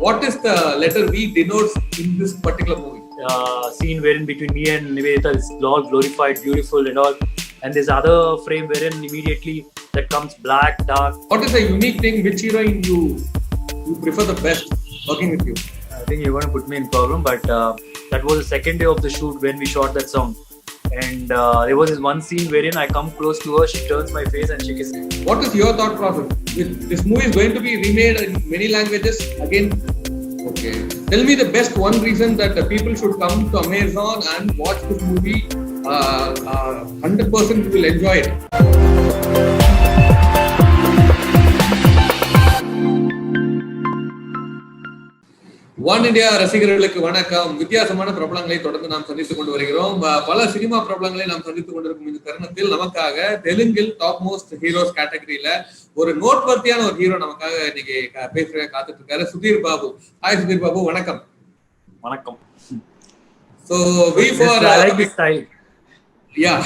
What is the letter V denotes in this particular movie? Scene wherein between me and Nivedita is all glorified, beautiful and all. And there's other frame wherein immediately that comes black, dark. What is the unique thing? Which heroine you prefer the best working with you? I think you're going to put me in problem, but that was the second day of the shoot when we shot that song. And there was this one scene wherein I come close to her, she turns my face and she kisses me. What is your thought process? This movie is going to be remade in many languages again. Okay. Tell me the best one reason that the people should come to Amazon and watch this movie. 100% will enjoy it. One India ரசிகர்களுக்கு வணக்கம். வித்தியாசமான பிரபலங்களை தொடர்ந்து நாம் சந்தித்துக் கொண்டு வருகிறோம். பல cinema பிரபலங்களை நாம் சந்தித்துக் கொண்டிருக்கும் இந்த தருணத்தில் நமக்காக தெலுங்கில் டாப் மோஸ்ட் ஹீரோஸ் கேட்டகரியில ஒரு நோட்வர்த்தியான ஒரு ஹீரோ நமக்காக இன்னைக்கு பேசுற காத்துட்டு இருக்காரு, சுதீர் பாபு. ஹாய் சுதீர் பாபு, வணக்கம். வணக்கம். So we for I like this style. Yeah.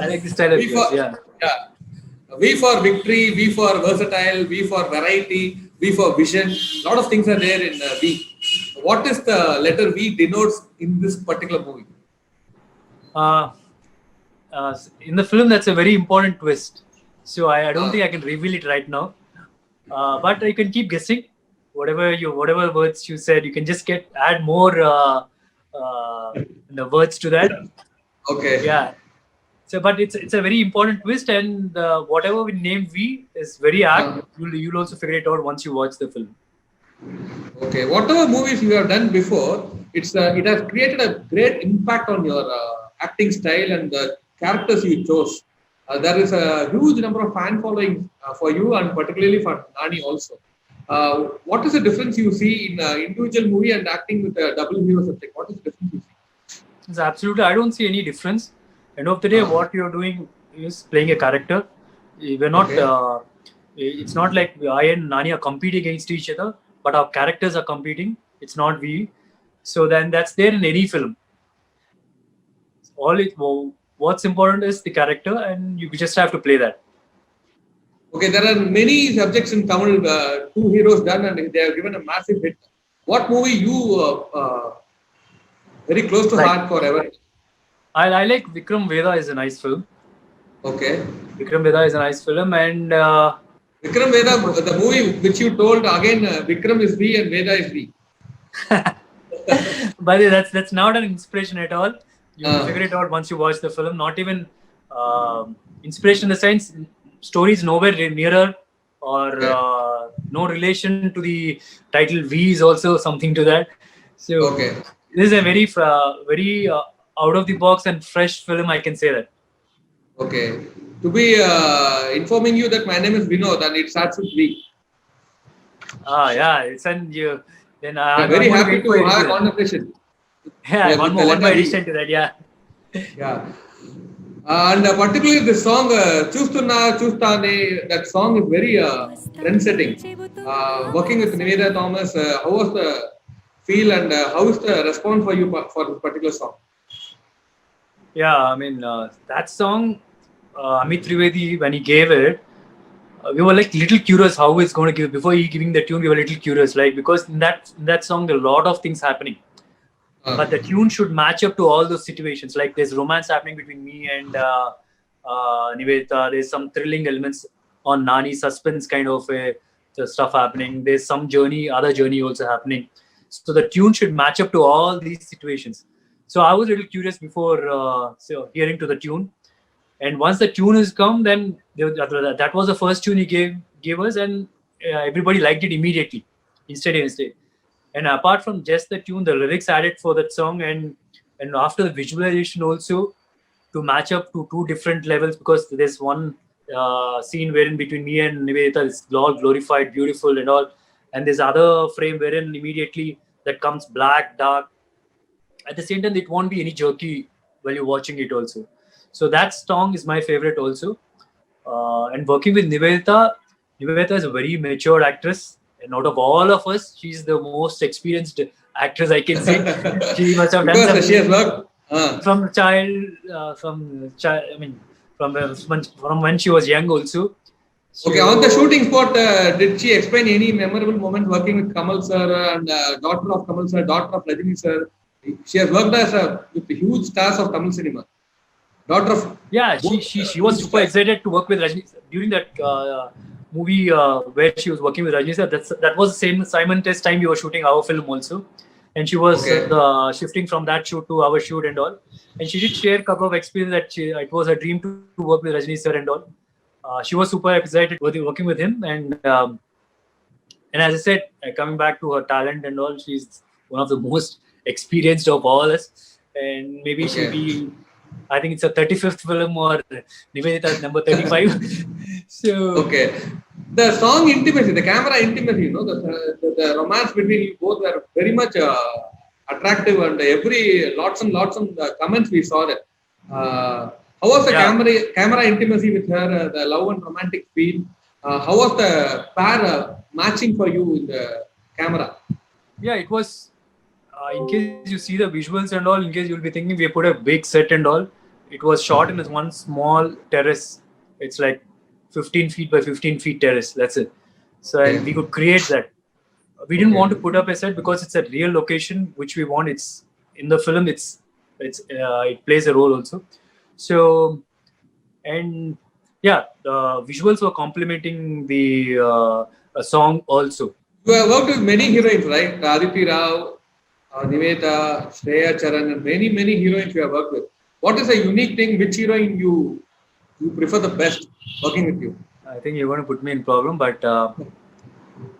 I like this style of yours. Yeah. V for victory, V for versatile, V for variety, V for vision. A lot of things are there in V. What is the letter V denotes in this particular movie? In the film, that's a very important twist. So I don't think I can reveal it right now. But you can keep guessing. Whatever words you said, you can just add more the words to that. Okay. Yeah. So, but it's a very important twist, and whatever we name V is very apt. You'll also figure it out once you watch the film. Okay. Whatever movies you have done before, it has created a great impact on your acting style and the characters you chose. There is a huge number of fan following for you, and particularly for Nani also. What is the difference you see in individual movie and acting with a double hero subject? What is the difference you see? It's absolutely, I don't see any difference. End of the day, what you're doing is playing a character. We're not. Okay. It's not like I and Nani are competing against each other, but our characters are competing. It's not we. So then that's there in any film. What's important is the character, and you just have to play that. Okay, there are many subjects in Tamil. Two heroes done, and they have given a massive hit. What movie you very close to heart forever? I like Vikram Vedha is a nice film. Okay. Vikram Vedha is a nice film, and Vikram Vedha, the movie which you told again, Vikram is V and Veda is V. But that's not an inspiration at all. You figure it out once you watch the film. Not even inspiration in the sense, story is nowhere nearer or no relation to the title. V is also something to that. So this is a very out of the box and fresh film, I can say that. Okay. To be informing you that my name is Vinod and it starts with V. Yeah. Then I'm very happy to have a conversation. Yeah, one more addition to that, yeah. Yeah. And particularly the song Chustunna Chustane, that song is very trend-setting. Working with Nivedita Thomas, how was the feel and how is the response for you for this particular song? Yeah, I mean, that song, Amit Trivedi, when he gave it, we were like little curious how it's going to give. Before he giving the tune, we were little curious, like, because in that song, there are a lot of things happening. But the tune should match up to all those situations. Like, there's romance happening between me and Nivedita. There's some thrilling elements on Nani, suspense kind of the stuff happening. There's some other journey also happening. So the tune should match up to all these situations. So I was a little curious before hearing to the tune, and once the tune has come, then that was the first tune he gave us, and everybody liked it immediately, instantaneously. And apart from just the tune, the lyrics added for that song, and after the visualization also to match up to two different levels, because there's one scene wherein between me and Nivedita is all glorified, beautiful and all, and there's other frame wherein immediately that comes black, dark. At the same time, it won't be any jerky while you're watching it also. So that song is my favorite also. And working with Nivedita is a very mature actress. And out of all of us, she's the most experienced actress I can say. She must have done something. She has worked From when she was young also. Okay, on the shooting spot, did she explain any memorable moment working with Kamal sir and daughter of Kamal sir, daughter of Rajini sir? She has worked as with the huge stars of Tamil cinema. Daughter of Yeah, both she was huge super stars. excited to work with Rajni during that movie where she was working with Rajni sir. That was the same Simon Test time we were shooting our film also, and she was Okay, shifting from that shoot to our shoot and all. And she did share a couple of experience that it was her dream to work with Rajni sir and all. She was super excited working with him, and as I said, coming back to her talent and all, she's one of the most experienced of all us. And maybe she'll okay, be, I think it's a 35th film or Nivedita number 35. So, okay. The song intimacy, the camera intimacy, the romance between you both were very much attractive, and every lots and lots of comments we saw that. How was the yeah, camera intimacy with her, the love and romantic feel? How was the pair matching for you in the camera? yeah, it was. In case you see the visuals and all, in case you'll be thinking we put a big set and all, it was shot in this one small terrace. It's like 15 feet by 15 feet terrace. That's it. So, and we Okay, could create that. We didn't okay, want to put up a set because it's a real location which we want. It's in the film. It plays a role also. So, and yeah, the visuals were complementing the song also. you have worked with many heroines, right? Aditi Rao, Niveta, Shreya Charan, and many heroines you have worked with. What is a unique thing? Which heroine you prefer the best working with you? I think you're going to put me in problem, but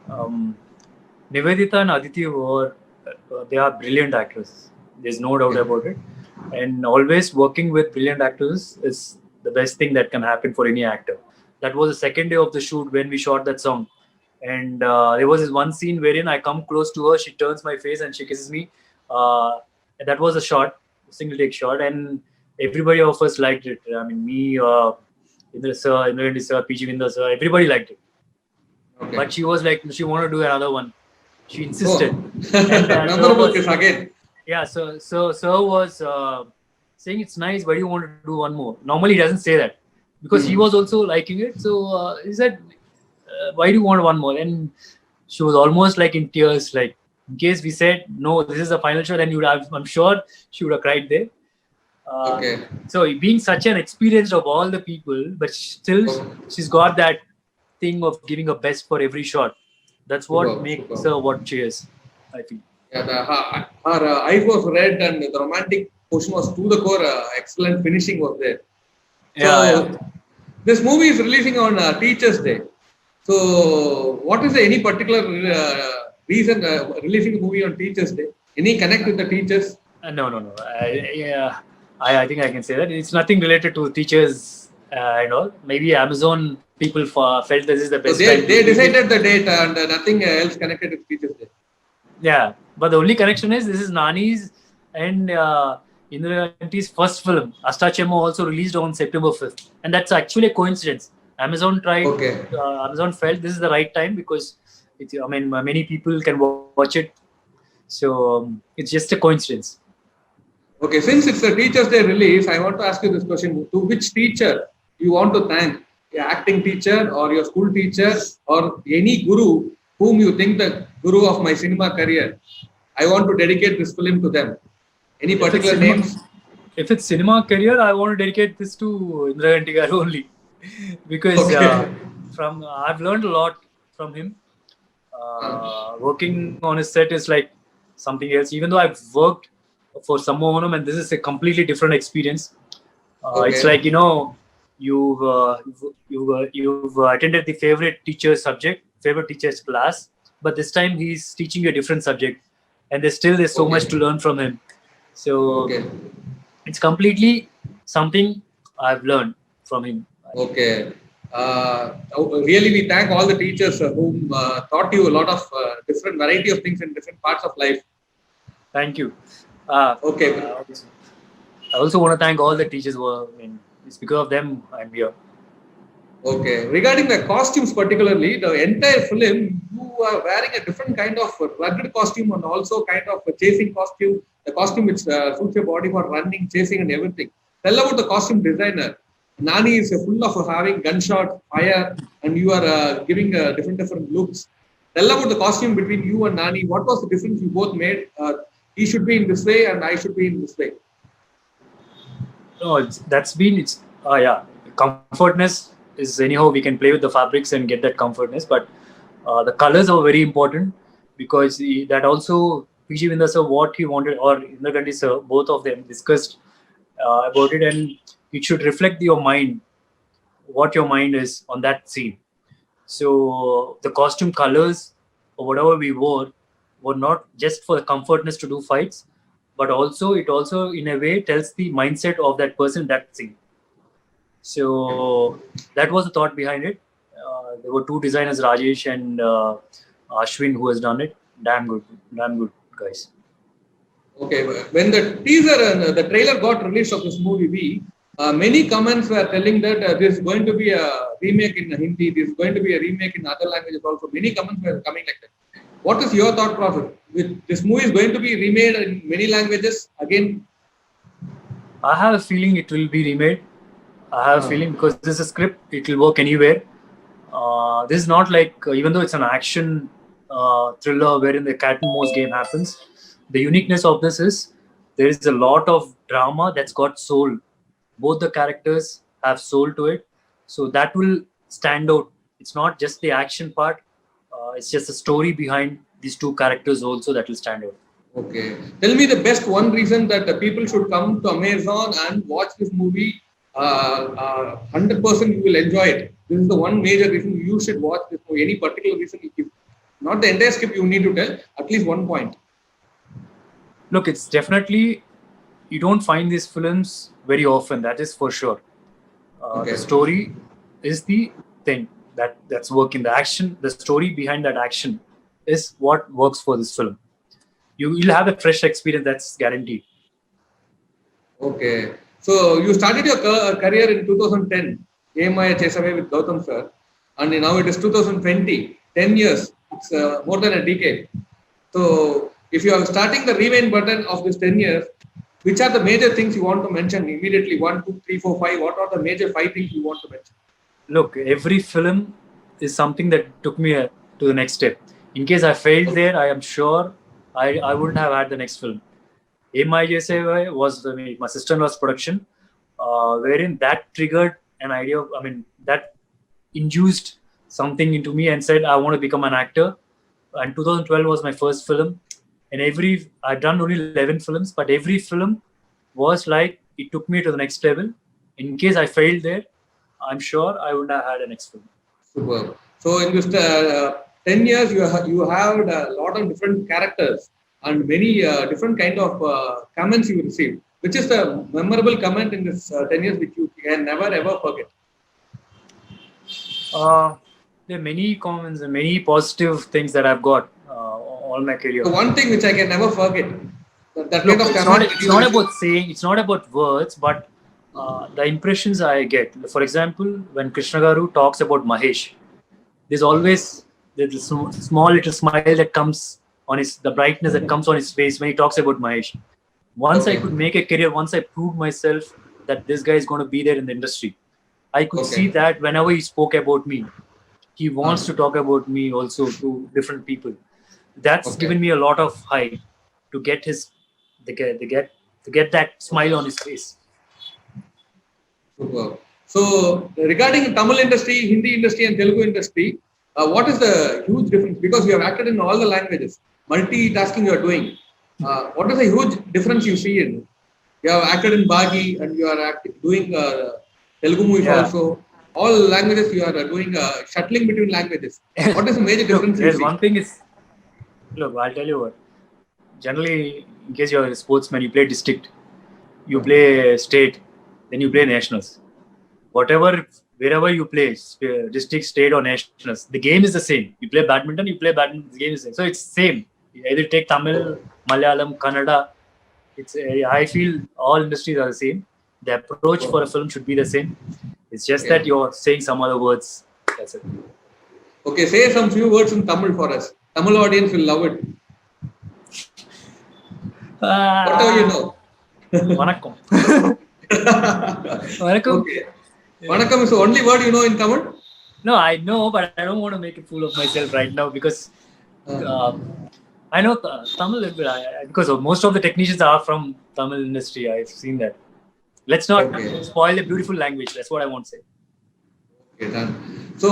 um, Nivedita and Aditi were they are brilliant actors. There's no doubt Okay, about it. And always working with brilliant actors is the best thing that can happen for any actor. That was the second day of the shoot when we shot that song, and there was this one scene wherein I come close to her, she turns my face and she kisses me. And that was a shot, single take shot, and everybody of us liked it. I mean, me, Indra sir, Indra Rendi sir, PG Vinda sir, everybody liked it. okay. But she was like, she wanted to do another one. She insisted, Oh, and sir memorable was kiss again. yeah. So sir was saying it's nice, but you want to do one more. Normally he doesn't say that because he Hmm. was also liking it. So he said, "Why do you want one more?" And she was almost like in tears. Like in case we said no, this is the final shot, then you would have. I'm sure she would have cried there. Uh, Okay. so being such an experienced of all the people, but still Okay. she's got that thing of giving her best for every shot. That's what Super, makes super. her what she is, I feel. Yeah, her eyes was red and the romantic portion was to the core. Excellent finishing was there. Yeah, yeah. So this movie is releasing on Teachers' Day. So what is any particular reason releasing a movie on Teachers' Day? Any connect with the teachers? No, no, no. Yeah, I think I can say that it's nothing related to teachers and all. Maybe Amazon people felt this is the So best time to they release it. decided the date and nothing else connected with Teachers' Day. Yeah, but the only connection is this is Nani's and Indira Gandhi's first film. Astachemma also released on September 5th, and that's actually a coincidence. Amazon tried. Okay. Amazon felt this is the right time because I mean, many people can watch it. So it's just a coincidence. Okay, since it's a Teachers' Day release, I want to ask you this question. To which teacher you want to thank? Your acting teacher or your school teacher or any guru whom you think the guru of my cinema career? I want to dedicate this film to them. Any If it's particular cinema, names? if it's cinema career, I want to dedicate this to Indra Gandhi garu only because Okay. from I've learned a lot from him. Uh, Working on his set is like something else. Even though I've worked for Sammohanam, and this is a completely different experience. It's okay. like you've attended the favorite teacher's subject, favorite teacher's class, but this time he's teaching you a different subject, and there's so much Okay. to learn from him. So Okay. it's completely something I've learned from him. Okay. Really, we thank all the teachers whom taught you a lot of different variety of things in different parts of life. Thank you. Uh, Okay. uh, I also want to thank all the teachers who are, I mean, it's because of them I'm here. Okay. Regarding the costumes, particularly the entire film, you are wearing a different kind of rugged costume and also kind of a chasing costume. The costume which suits your body for running, chasing, and everything. Tell about the costume designer. Nani is full of having gunshot, fire, and you are giving different looks. Tell about the costume between you and Nani. What was the difference you both made? He should be in this way and I should be in this way. No, yeah, comfortness is anyhow we can play with the fabrics and get that comfortness, but the colors are very important because that also PG Vinda sir what he wanted or Indragandi sir both of them discussed about it, and it should reflect your mind, what your mind is on that scene. So the costume colors or whatever we wore were not just for the comfortness to do fights, but also it also in a way tells the mindset of that person that scene. So that was the thought behind it. There were two designers, Rajesh and Ashwin, who has done it. Damn good guys. Okay, when the teaser and the trailer got released of this movie, many comments were telling that this is going to be a remake in Hindi, this is going to be a remake in other languages also. Many comments were coming like that. What is your thought process? This movie is going to be remade in many languages again? I have a feeling it will be remade. I have a feeling because this is a script, it will work anywhere. This is not like, even though it's an action thriller wherein the cat and mouse game happens, the uniqueness of this is there is a lot of drama that's got soul. Both the characters have soul to it. So that will stand out. It's not just the action part. It's just the story behind these two characters also that will stand out. Okay. Tell me the best one reason that the people should come to Amazon and watch this movie. 100% you will enjoy it. This is the one major reason you should watch this movie. Any particular reason you give? Not the entire script you need to tell, at least one point. Look, it's definitely, you don't find these films very often, that is for sure. Okay. The story is the thing that's working. The action, the story behind that action is what works for this film. You'll have a fresh experience, that's guaranteed. Okay. So you started your career in 2010, AMI Chesame with Gautam sir, and now it is 2020, 10 years. It's more than a decade. So if you are starting the rewind button of this 10 years, which are the major things you want to mention immediately? 1, 2, 3, 4, 5. What are the major 5 things you want to mention? Look, every film is something that took me to the next step. In case I failed there, I am sure I wouldn't have had the next film. AMIJSY was my sister-in-law's production, wherein that triggered an idea of, that induced something into me and said, I want to become an actor. And 2012 was my first film. And I've done only 11 films, but every film was like, it took me to the next level. In case I failed there, I'm sure I wouldn't have had a next film. Super. So in this 10 years, you have a lot of different characters and many different kind of comments you received. Which is the memorable comment in this 10 years which you can never ever forget? There are many comments and many positive things that I've got all my career. So one thing which I can never forget. Look, it's not about saying, it's not about words, but the impressions I get. For example, when Krishna Garu talks about Mahesh, there's always the small little smile that comes on the brightness that comes on his face when he talks about Mahesh. Once I could make a career, once I proved myself that this guy is going to be there in the industry, I could see that whenever he spoke about me, he wants to talk about me also to different people. That's given me a lot of hype to get to get that smile on his face. Super. So regarding Tamil industry, Hindi industry and Telugu industry, what is the huge difference? Because you have acted in all the languages, multitasking you are doing. What is the huge difference you see in? You have acted in Bagi and you are doing Telugu movies also. All languages you are doing shuttling between languages. What is the major difference? There's one thing is, look, I'll tell you what. Generally, in case you're a sportsman, you play district, you play state, then you play nationals. Wherever you play, district, state or nationals, the game is the same. You play badminton, the game is the same. So it's same. You either take Tamil, Malayalam, Kannada. I feel all industries are the same. The approach for a film should be the same. It's just that you're saying some other words. That's it. Okay, say some few words in Tamil for us. Tamil audience will love it. Whatever you know. Vanakkam. Vanakkam. Okay. Vanakkam is the only word you know in Tamil? No, I know, but I don't want to make a fool of myself right now because I know Tamil because most of the technicians are from Tamil industry. I've seen that. Let's not spoil a beautiful language. That's what I want to say. Okay, done. So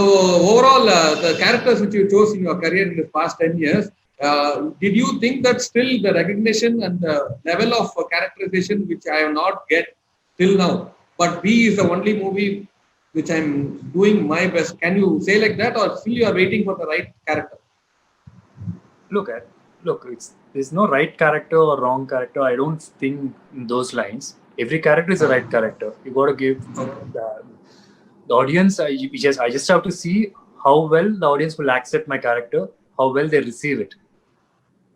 overall, the characters which you chose in your career in the past 10 years, did you think that still the recognition and the level of characterization which I have not get till now, but B is the only movie which I'm doing my best. Can you say like that, or still you are waiting for the right character? Look, there's no right character or wrong character. I don't think in those lines. Every character is a right character. You got to give the audience. I just have to see how well the audience will accept my character, how well they receive it.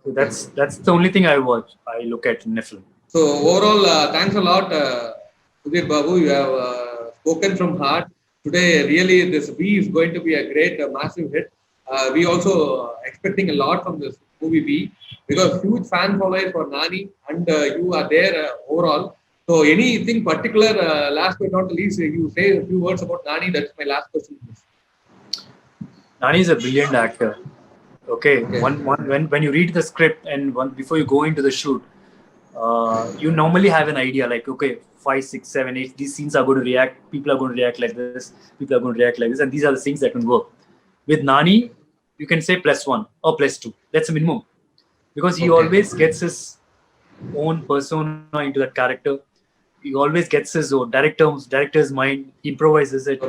So that's the only thing I look at in a film. So overall, thanks a lot, Sudhir Babu. You have spoken from heart today. Really, this V is going to be a great, massive hit. We also expecting a lot from this movie V because huge fan followers for Nani, and you are there overall. So anything particular, last but not least, you say a few words about Nani. That's my last question. Nani is a brilliant actor. Okay. When you read the script and before you go into the shoot, you normally have an idea like, okay, 5, 6, 7, 8, these scenes are going to react, people are going to react like this, people are going to react like this, and these are the things that can work. With Nani, you can say +1 or +2. That's a minimum. Because he always gets his own persona into that character. He always gets his own director's mind, he improvises it.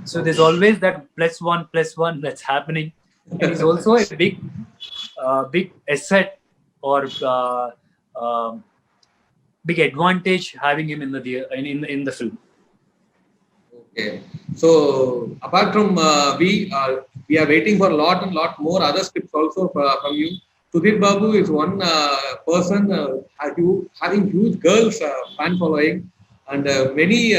So there's always that +1 that's happening. And he's also a big asset or big advantage having him in the film. Okay. So apart from we are waiting for a lot more other scripts also from you. Sudhir Babu is one person having huge girls fan following, and many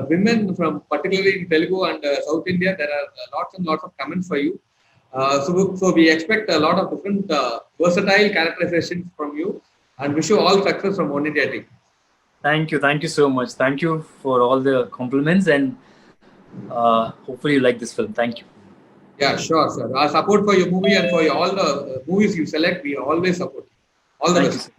women from particularly in Telugu and South India. There are lots and lots of comments for you. So we expect a lot of different versatile characterizations from you, and wish you all success from One India team. Thank you so much. Thank you for all the compliments, and hopefully you like this film. Thank you. Yeah, sure, sir. Our support for your movie and for all the movies you select, we always support. All the best.